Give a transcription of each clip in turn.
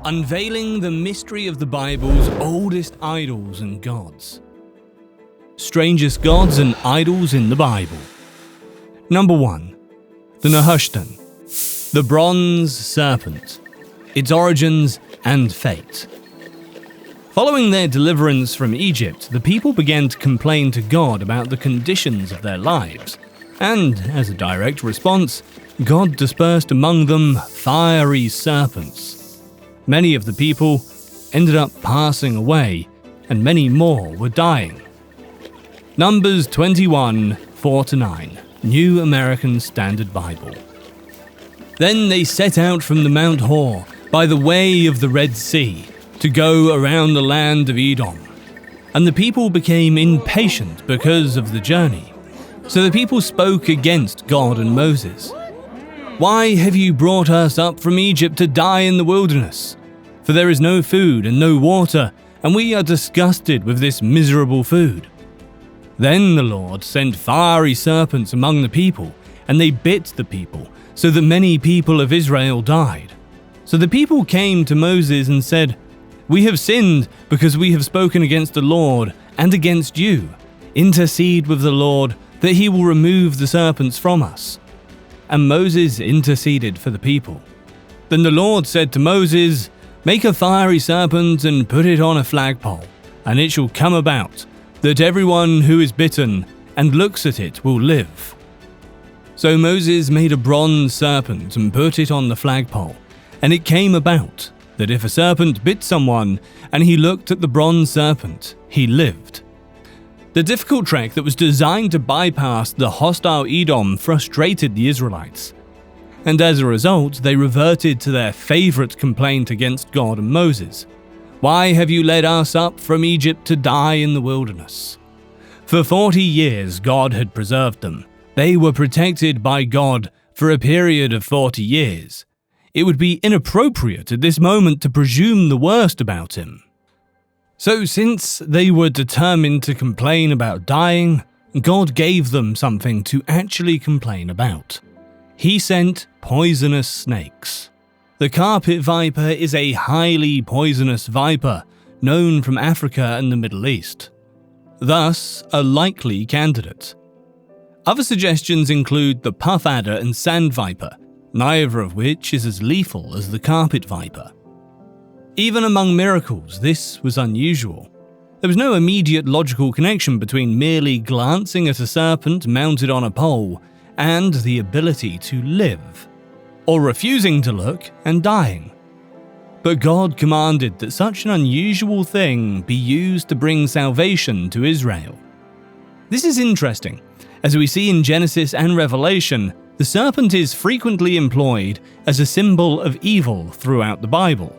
Unveiling the mystery of the Bible's oldest idols and gods. Strangest gods and idols in the Bible. Number 1. The Nehushtan, the bronze serpent, its origins and fate. Following their deliverance from Egypt, the people began to complain to God about the conditions of their lives, and as a direct response, God dispersed among them fiery serpents. Many of the people ended up passing away, and many more were dying. Numbers 21, 4-9, New American Standard Bible. Then they set out from the Mount Hor by the way of the Red Sea to go around the land of Edom. And the people became impatient because of the journey. So the people spoke against God and Moses. "Why have you brought us up from Egypt to die in the wilderness? For there is no food and no water, and we are disgusted with this miserable food." Then the Lord sent fiery serpents among the people, and they bit the people, so that many people of Israel died. So the people came to Moses and said, "We have sinned because we have spoken against the Lord and against you. Intercede with the Lord that he will remove the serpents from us." And Moses interceded for the people. Then the Lord said to Moses, "Make a fiery serpent and put it on a flagpole, and it shall come about that everyone who is bitten and looks at it will live." So Moses made a bronze serpent and put it on the flagpole, and it came about that if a serpent bit someone and he looked at the bronze serpent, he lived. The difficult trek that was designed to bypass the hostile Edom frustrated the Israelites, and as a result, they reverted to their favorite complaint against God and Moses. "Why have you led us up from Egypt to die in the wilderness?" For 40 years, God had preserved them. They were protected by God for a period of 40 years. It would be inappropriate at this moment to presume the worst about him. So since they were determined to complain about dying, God gave them something to actually complain about. He sent poisonous snakes. The carpet viper is a highly poisonous viper known from Africa and the Middle East. Thus, a likely candidate. Other suggestions include the puff adder and sand viper, neither of which is as lethal as the carpet viper. Even among miracles, this was unusual. There was no immediate logical connection between merely glancing at a serpent mounted on a pole and the ability to live, or refusing to look and dying. But God commanded that such an unusual thing be used to bring salvation to Israel. This is interesting. As we see in Genesis and Revelation, the serpent is frequently employed as a symbol of evil throughout the Bible.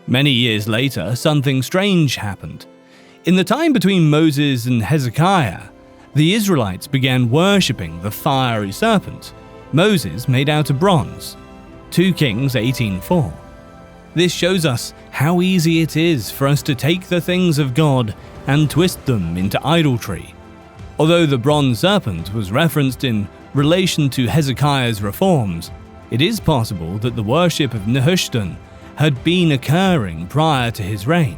Many years later, something strange happened. In the time between Moses and Hezekiah, the Israelites began worshipping the fiery serpent, Moses made out of bronze. 2 Kings 18:4. This shows us how easy it is for us to take the things of God and twist them into idolatry. Although the bronze serpent was referenced in relation to Hezekiah's reforms, it is possible that the worship of Nehushtan had been occurring prior to his reign.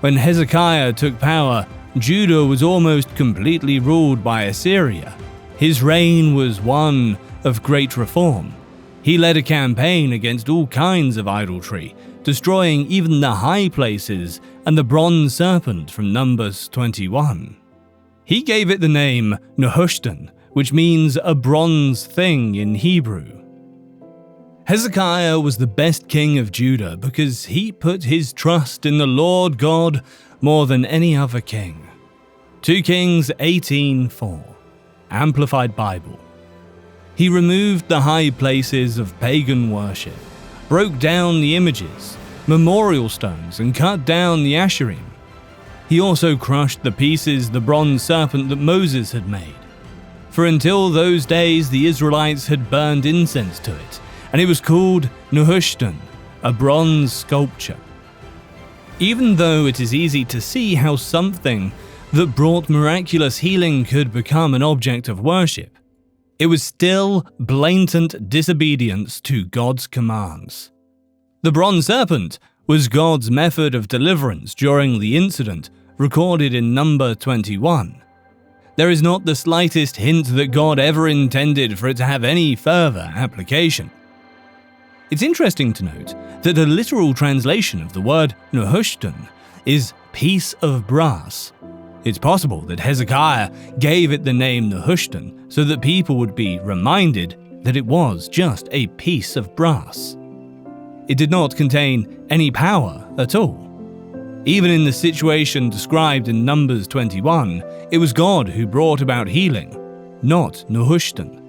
When Hezekiah took power, Judah was almost completely ruled by Assyria. His reign was one of great reform. He led a campaign against all kinds of idolatry, destroying even the high places and the bronze serpent from Numbers 21. He gave it the name Nehushtan, which means a bronze thing in Hebrew. Hezekiah was the best king of Judah because he put his trust in the Lord God more than any other king. 2 Kings 18:4, Amplified Bible. He removed the high places of pagan worship, broke down the images, memorial stones, and cut down the Asherim. He also crushed to pieces the bronze serpent that Moses had made. For until those days, the Israelites had burned incense to it, and it was called Nehushtan, a bronze sculpture. Even though it is easy to see how something that brought miraculous healing could become an object of worship, it was still blatant disobedience to God's commands. The bronze serpent was God's method of deliverance during the incident recorded in Number 21. There is not the slightest hint that God ever intended for it to have any further application. It's interesting to note that the literal translation of the word Nehushtan is piece of brass. It's possible that Hezekiah gave it the name Nehushtan so that people would be reminded that it was just a piece of brass. It did not contain any power at all. Even in the situation described in Numbers 21, it was God who brought about healing, not Nehushtan.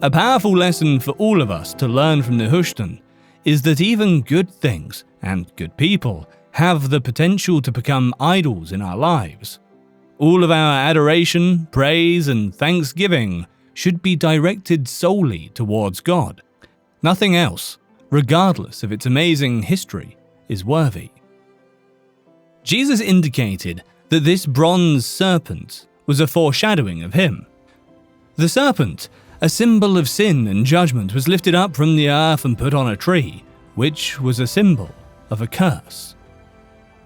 A powerful lesson for all of us to learn from Nehushtan is that even good things and good people have the potential to become idols in our lives. All of our adoration, praise, and thanksgiving should be directed solely towards God. Nothing else, regardless of its amazing history, is worthy. Jesus indicated that this bronze serpent was a foreshadowing of him. The serpent, a symbol of sin and judgment, was lifted up from the earth and put on a tree, which was a symbol of a curse.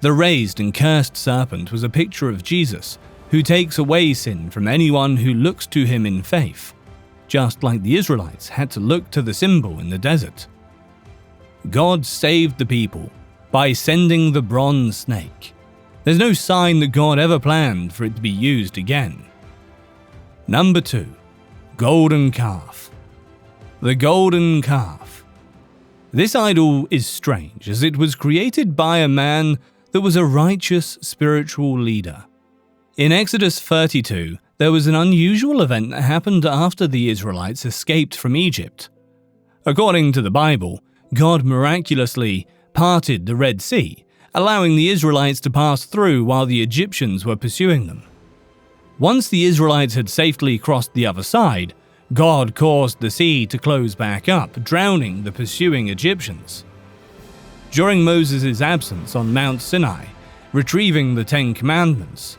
The raised and cursed serpent was a picture of Jesus, who takes away sin from anyone who looks to him in faith, just like the Israelites had to look to the symbol in the desert. God saved the people by sending the bronze snake. There's no sign that God ever planned for it to be used again. Number 2. Golden calf. The golden calf. This idol is strange, as it was created by a man that was a righteous spiritual leader. In Exodus 32, there was an unusual event that happened after the Israelites escaped from Egypt. According to the Bible, God miraculously parted the Red Sea, allowing the Israelites to pass through while the Egyptians were pursuing them. Once the Israelites had safely crossed the other side, God caused the sea to close back up, drowning the pursuing Egyptians. During Moses' absence on Mount Sinai, retrieving the Ten Commandments,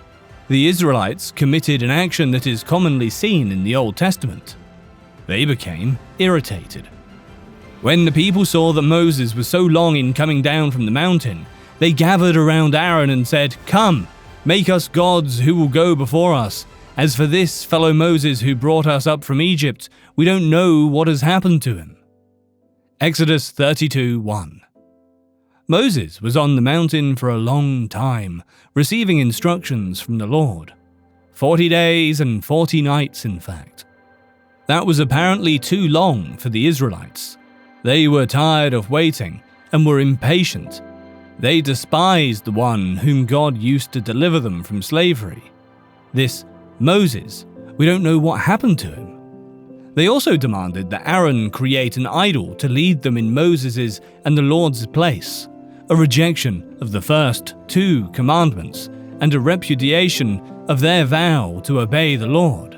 the Israelites committed an action that is commonly seen in the Old Testament. They became irritated. When the people saw that Moses was so long in coming down from the mountain, they gathered around Aaron and said, "Come, make us gods who will go before us. As for this fellow Moses who brought us up from Egypt, we don't know what has happened to him." Exodus 32:1. Moses was on the mountain for a long time, receiving instructions from the Lord. 40 days and 40 nights, in fact. That was apparently too long for the Israelites. They were tired of waiting and were impatient. They despised the one whom God used to deliver them from slavery. This Moses, we don't know what happened to him. They also demanded that Aaron create an idol to lead them in Moses' and the Lord's place, a rejection of the first 2 commandments and a repudiation of their vow to obey the Lord.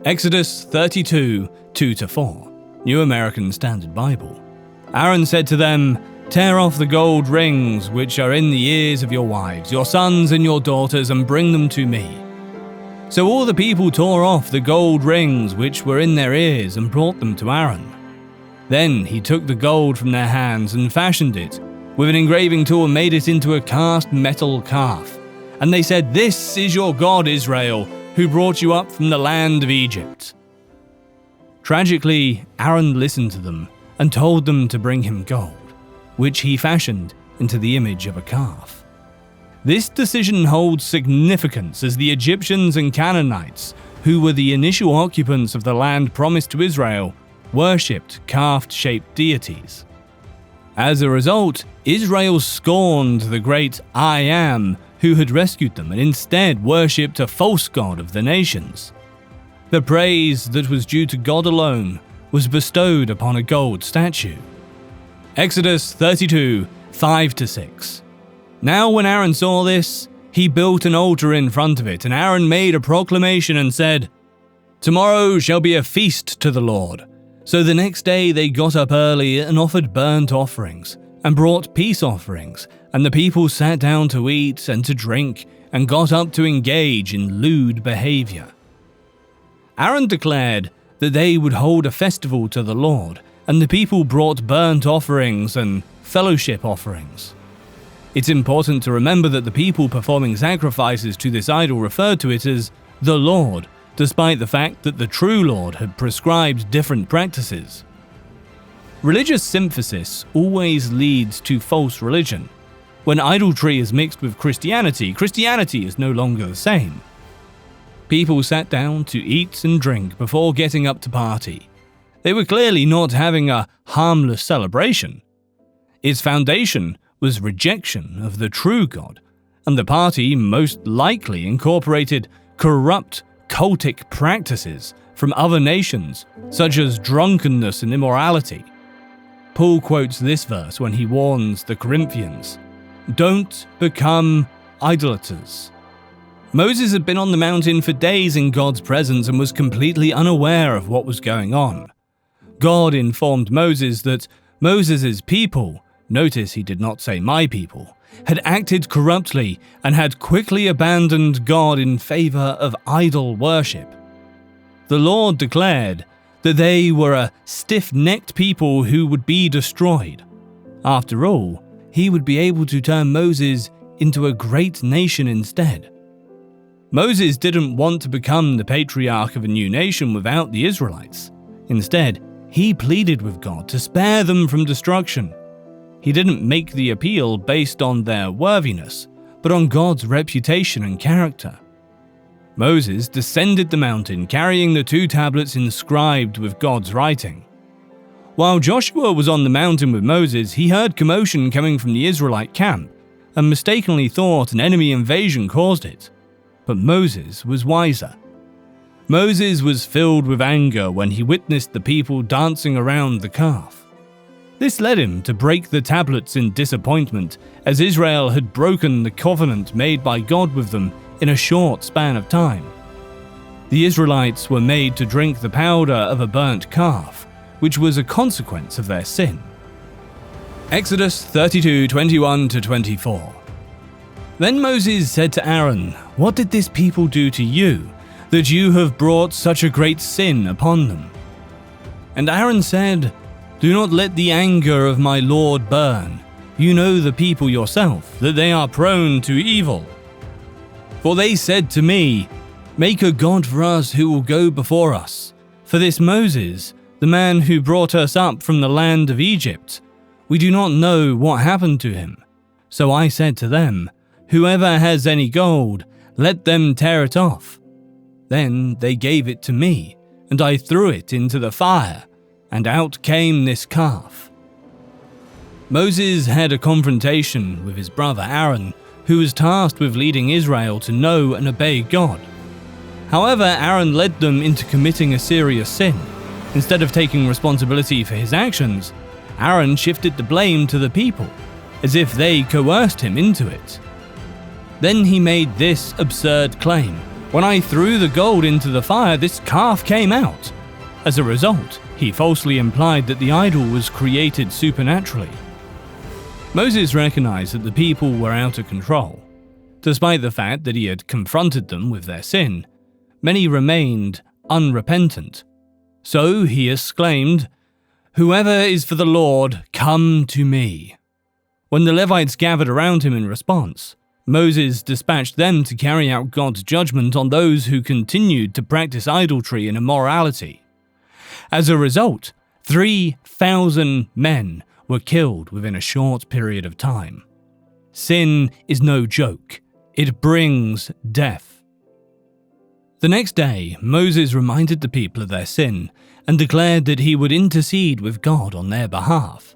Exodus 32:2-4, New American Standard Bible. Aaron said to them, "Tear off the gold rings which are in the ears of your wives, your sons and your daughters, and bring them to me." So all the people tore off the gold rings which were in their ears and brought them to Aaron. Then he took the gold from their hands and fashioned it with an engraving tool and made it into a cast metal calf. And they said, "This is your God Israel, who brought you up from the land of Egypt." Tragically, Aaron listened to them and told them to bring him gold, which he fashioned into the image of a calf. This decision holds significance as the Egyptians and Canaanites, who were the initial occupants of the land promised to Israel, worshipped calf-shaped deities. As a result, Israel scorned the great I Am who had rescued them and instead worshipped a false god of the nations. The praise that was due to God alone was bestowed upon a gold statue. Exodus 32:5-6. Now when Aaron saw this, he built an altar in front of it, and Aaron made a proclamation and said, "Tomorrow shall be a feast to the Lord." So the next day they got up early and offered burnt offerings, and brought peace offerings, and the people sat down to eat and to drink, and got up to engage in lewd behavior. Aaron declared that they would hold a festival to the Lord, and the people brought burnt offerings and fellowship offerings. It's important to remember that the people performing sacrifices to this idol referred to it as the Lord, despite the fact that the true Lord had prescribed different practices. Religious synthesis always leads to false religion. When idolatry is mixed with Christianity, Christianity is no longer the same. People sat down to eat and drink before getting up to party. They were clearly not having a harmless celebration. Its foundation was rejection of the true God, and the party most likely incorporated corrupt, cultic practices from other nations, such as drunkenness and immorality. Paul quotes this verse when he warns the Corinthians, "Don't become idolaters." Moses had been on the mountain for days in God's presence and was completely unaware of what was going on. God informed Moses that Moses' people, notice he did not say my people, had acted corruptly and had quickly abandoned God in favor of idol worship. The Lord declared that they were a stiff-necked people who would be destroyed. After all, he would be able to turn Moses into a great nation instead. Moses didn't want to become the patriarch of a new nation without the Israelites. Instead, he pleaded with God to spare them from destruction. He didn't make the appeal based on their worthiness, but on God's reputation and character. Moses descended the mountain carrying the 2 tablets inscribed with God's writing. While Joshua was on the mountain with Moses, he heard commotion coming from the Israelite camp and mistakenly thought an enemy invasion caused it. But Moses was wiser. Moses was filled with anger when he witnessed the people dancing around the calf. This led him to break the tablets in disappointment, as Israel had broken the covenant made by God with them in a short span of time. The Israelites were made to drink the powder of a burnt calf, which was a consequence of their sin. Exodus 32:21-24. Then Moses said to Aaron, "What did this people do to you, that you have brought such a great sin upon them?" And Aaron said, "Do not let the anger of my Lord burn. You know the people yourself, that they are prone to evil. For they said to me, 'Make a god for us who will go before us.' For this Moses, the man who brought us up from the land of Egypt, we do not know what happened to him. So I said to them, 'Whoever has any gold, let them tear it off.' Then they gave it to me, and I threw it into the fire, and out came this calf." Moses had a confrontation with his brother Aaron, who was tasked with leading Israel to know and obey God. However, Aaron led them into committing a serious sin. Instead of taking responsibility for his actions, Aaron shifted the blame to the people, as if they coerced him into it. Then he made this absurd claim, "When I threw the gold into the fire, this calf came out." As a result, he falsely implied that the idol was created supernaturally. Moses recognized that the people were out of control. Despite the fact that he had confronted them with their sin, many remained unrepentant. So he exclaimed, "Whoever is for the Lord, come to me." When the Levites gathered around him in response, Moses dispatched them to carry out God's judgment on those who continued to practice idolatry and immorality. As a result, 3,000 men were killed within a short period of time. Sin is no joke. It brings death. The next day, Moses reminded the people of their sin and declared that he would intercede with God on their behalf.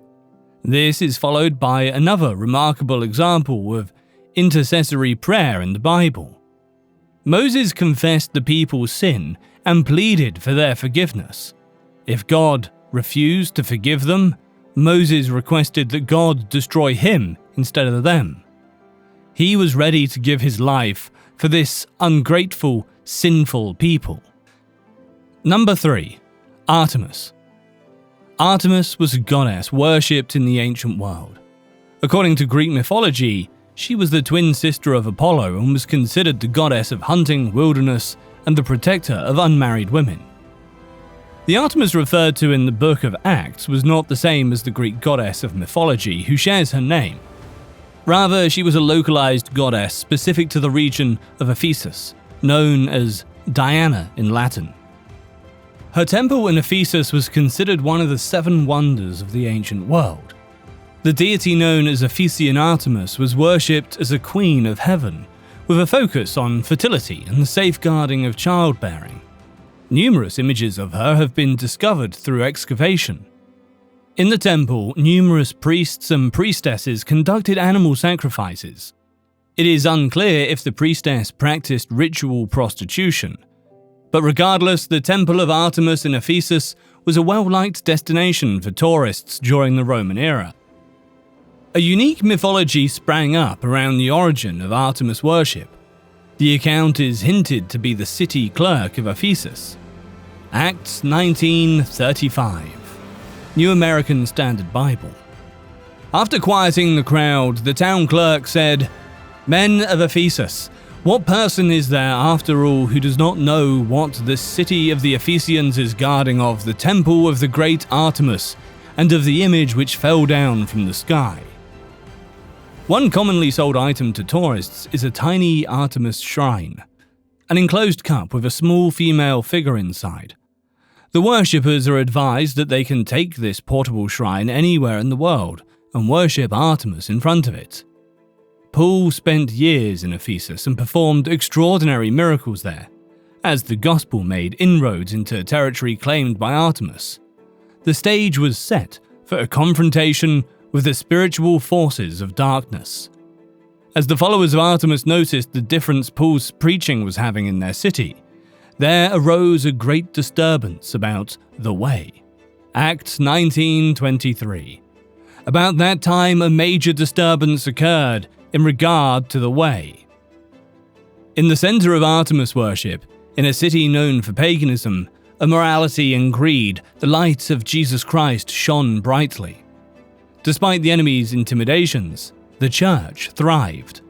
This is followed by another remarkable example of intercessory prayer in the Bible. Moses confessed the people's sin and pleaded for their forgiveness. If God refused to forgive them, Moses requested that God destroy him instead of them. He was ready to give his life for this ungrateful, sinful people. Number 3. Artemis. Artemis was a goddess worshipped in the ancient world. According to Greek mythology, she was the twin sister of Apollo and was considered the goddess of hunting, wilderness, and the protector of unmarried women. The Artemis referred to in the book of Acts was not the same as the Greek goddess of mythology who shares her name. Rather, she was a localized goddess specific to the region of Ephesus, known as Diana in Latin. Her temple in Ephesus was considered one of the 7 wonders of the ancient world. The deity known as Ephesian Artemis was worshipped as a queen of heaven, with a focus on fertility and the safeguarding of childbearing. Numerous images of her have been discovered through excavation. In the temple, numerous priests and priestesses conducted animal sacrifices. It is unclear if the priestess practiced ritual prostitution, but regardless, the Temple of Artemis in Ephesus was a well-liked destination for tourists during the Roman era. A unique mythology sprang up around the origin of Artemis worship. The account is hinted to be the city clerk of Ephesus. Acts 19:35, New American Standard Bible. After quieting the crowd, the town clerk said, "Men of Ephesus, what person is there after all who does not know what the city of the Ephesians is guarding of the temple of the great Artemis and of the image which fell down from the sky?" One commonly sold item to tourists is a tiny Artemis shrine, an enclosed cup with a small female figure inside. The worshippers are advised that they can take this portable shrine anywhere in the world and worship Artemis in front of it. Paul spent years in Ephesus and performed extraordinary miracles there, as the gospel made inroads into territory claimed by Artemis. The stage was set for a confrontation with the spiritual forces of darkness. As the followers of Artemis noticed the difference Paul's preaching was having in their city, there arose a great disturbance about the way. Acts 19:23. About that time, a major disturbance occurred in regard to the way. In the center of Artemis worship, in a city known for paganism, immorality and greed, the light of Jesus Christ shone brightly. Despite the enemy's intimidations, the church thrived.